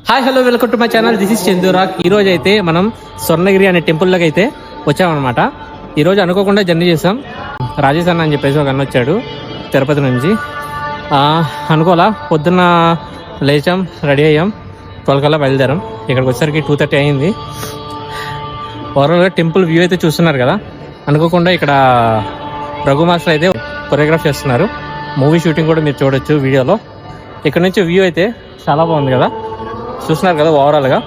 Hi hello welcome to my channel. This is Chanduraag. ఈరోజు అయితే మనం స్వర్ణగిరి అనే టెంపుల్లోకి అయితే వచ్చామన్నమాట. ఈరోజు అనుకోకుండా జర్నీ చేసాం. రాజేష్ అన్న అని చెప్పేసి ఒక అన్న వచ్చాడు తిరుపతి నుంచి. అనుకోలా పొద్దున్న లేచాం, రెడీ అయ్యాం, 12 కల్లా బయలుదేరాం. ఇక్కడికి వచ్చేసరికి 2:30 అయింది. ఓవరాల్గా టెంపుల్ వ్యూ అయితే చూస్తున్నారు కదా. అనుకోకుండా ఇక్కడ రఘు మాస్టర్ అయితే కొరియోగ్రాఫ్ చేస్తున్నారు. మూవీ షూటింగ్ కూడా మీరు చూడొచ్చు వీడియోలో. ఇక్కడ నుంచి వ్యూ అయితే చాలా బాగుంది కదా, చూస్తున్నారు కదా. ఓవరాల్గా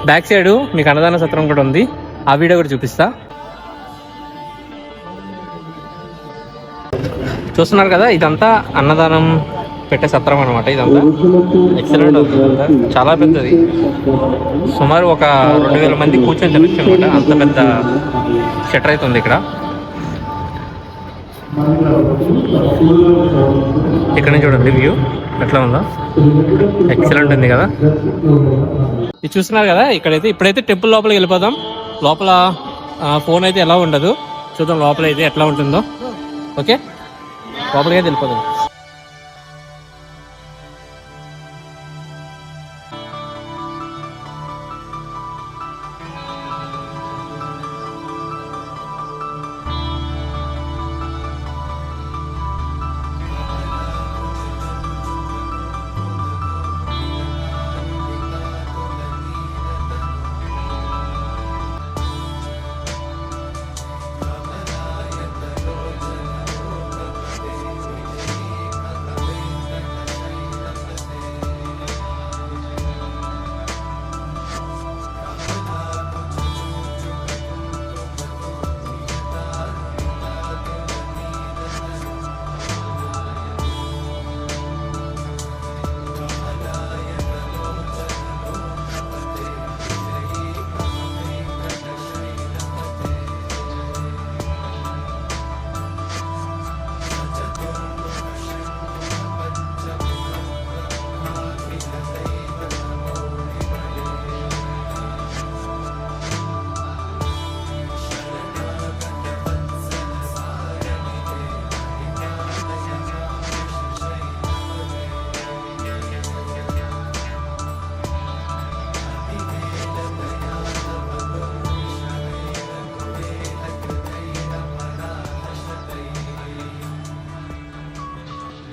బ్యాక్ సైడ్ మీకు అన్నదాన సత్రం కూడా ఉంది, ఆ వీడియో కూడా చూపిస్తా. చూస్తున్నారు కదా, ఇదంతా అన్నదానం పెట్టే సత్రం అనమాట. ఇదంతా ఎక్సలెంట్ ఉంది, చాలా పెద్దది. సుమారు ఒక 2000 మంది కూర్చొని తినొచ్చు అనమాట. అంత పెద్ద షట్టర్ అయితే ఉంది ఇక్కడ. ఇక్కడ నుంచి చూడండి వ్యూ ఎట్లా ఉందో, ఎక్సలెంట్ ఉంది కదా. ఇది చూస్తున్నారు కదా. ఇప్పుడైతే టెంపుల్ లోపలికి వెళ్ళిపోదాం. లోపల ఫోన్ అయితే ఎలా ఉండదు, చూద్దాం లోపల అయితే ఎట్లా ఉంటుందో. ఓకే, లోపలికి అయితే వెళ్ళిపోదాం.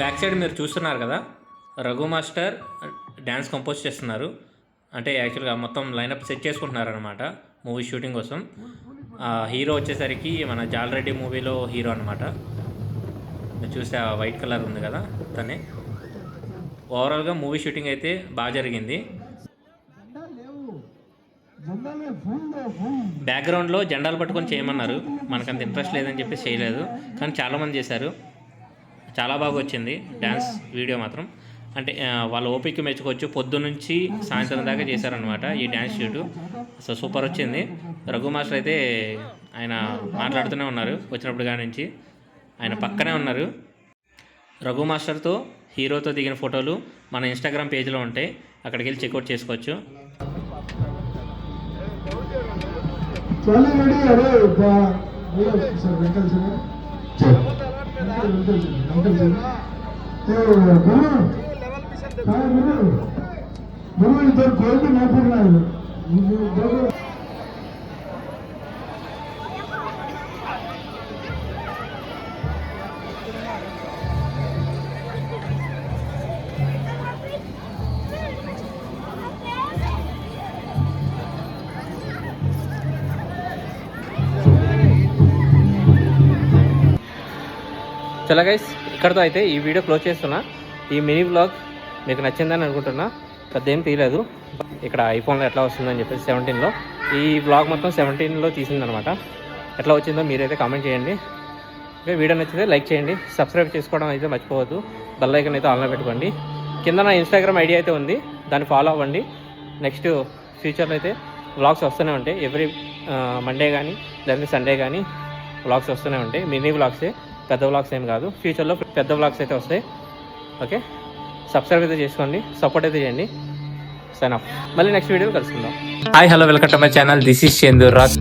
బ్యాక్ సైడ్ మీరు చూస్తున్నారు కదా, రఘు మాస్టర్ డ్యాన్స్ కంపోజ్ చేస్తున్నారు. అంటే యాక్చువల్గా మొత్తం లైనప్ సెట్ చేసుకుంటున్నారు అనమాట మూవీ షూటింగ్ కోసం. హీరో వచ్చేసరికి మన జాలరెడ్డి మూవీలో హీరో అనమాట. మీరు చూస్తే ఆ వైట్ కలర్ ఉంది కదా తనే. ఓవరాల్గా మూవీ షూటింగ్ అయితే బాగా జరిగింది. బ్యాక్గ్రౌండ్లో జెండాలు పట్టుకొని చేయమన్నారు, మనకంత ఇంట్రెస్ట్ లేదని చెప్పి చేయలేదు, కానీ చాలామంది చేశారు. చాలా బాగా వచ్చింది డ్యాన్స్ వీడియో మాత్రం. అంటే వాళ్ళ ఓపిక మెచ్చుకోవచ్చు. పొద్దున్నుంచి సాయంత్రం దాకా చేశారనమాట ఈ డ్యాన్స్ షూటు. సో సూపర్ వచ్చింది. రఘు మాస్టర్ అయితే ఆయన మాట్లాడుతూనే ఉన్నారు వచ్చినప్పుడు కాడి నుంచి. ఆయన పక్కనే ఉన్నారు. రఘు మాస్టర్తో హీరోతో దిగిన ఫోటోలు మన ఇన్స్టాగ్రామ్ పేజ్లో ఉంటాయి, అక్కడికి వెళ్ళి చెక్అవుట్ చేసుకోవచ్చు. इधर कोई भी नहीं फिरना है. చలో గైస్, ఇక్కడితో అయితే ఈ వీడియో క్లోజ్ చేస్తున్నా. ఈ మినీ వ్లాగ్ మీకు నచ్చిందని అనుకుంటున్నా. పెద్ద ఏం తీయలేదు. ఇక్కడ ఐఫోన్లో ఎట్లా వస్తుందని చెప్పేసి 17లో ఈ వ్లాగ్ మొత్తం 17లో తీసిందనమాట. ఎట్లా వచ్చిందో మీరైతే కామెంట్ చేయండి. ఓకే, వీడియో నచ్చితే లైక్ చేయండి, సబ్స్క్రైబ్ చేసుకోవడం అయితే మర్చిపోవద్దు, బెల్ ఐకాన్ అయితే ఆన్లో పెట్టుకోండి. కింద నా ఇన్స్టాగ్రామ్ ఐడి అయితే ఉంది, దాన్ని ఫాలో అవ్వండి. నెక్స్ట్ ఫ్యూచర్లో అయితే వ్లాగ్స్ వస్తూనే ఉంటాయి. ఎవ్రీ మండే కానీ లేదంటే సండే కానీ వ్లాగ్స్ వస్తూనే ఉంటాయి. మినీ వ్లాగ్సే, పెద్ద వ్లాగ్స్ ఏం కాదు. ఫ్యూచర్లో పెద్ద వ్లాగ్స్ అయితే వస్తాయి. ఓకే, సబ్స్క్రైబ్ అయితే చేసుకోండి, సపోర్ట్ అయితే చేయండి. Sign off. మళ్ళీ నెక్స్ట్ వీడియో కలుసుకుందాం. Hi hello welcome to my channel. This is చందూరాగ్.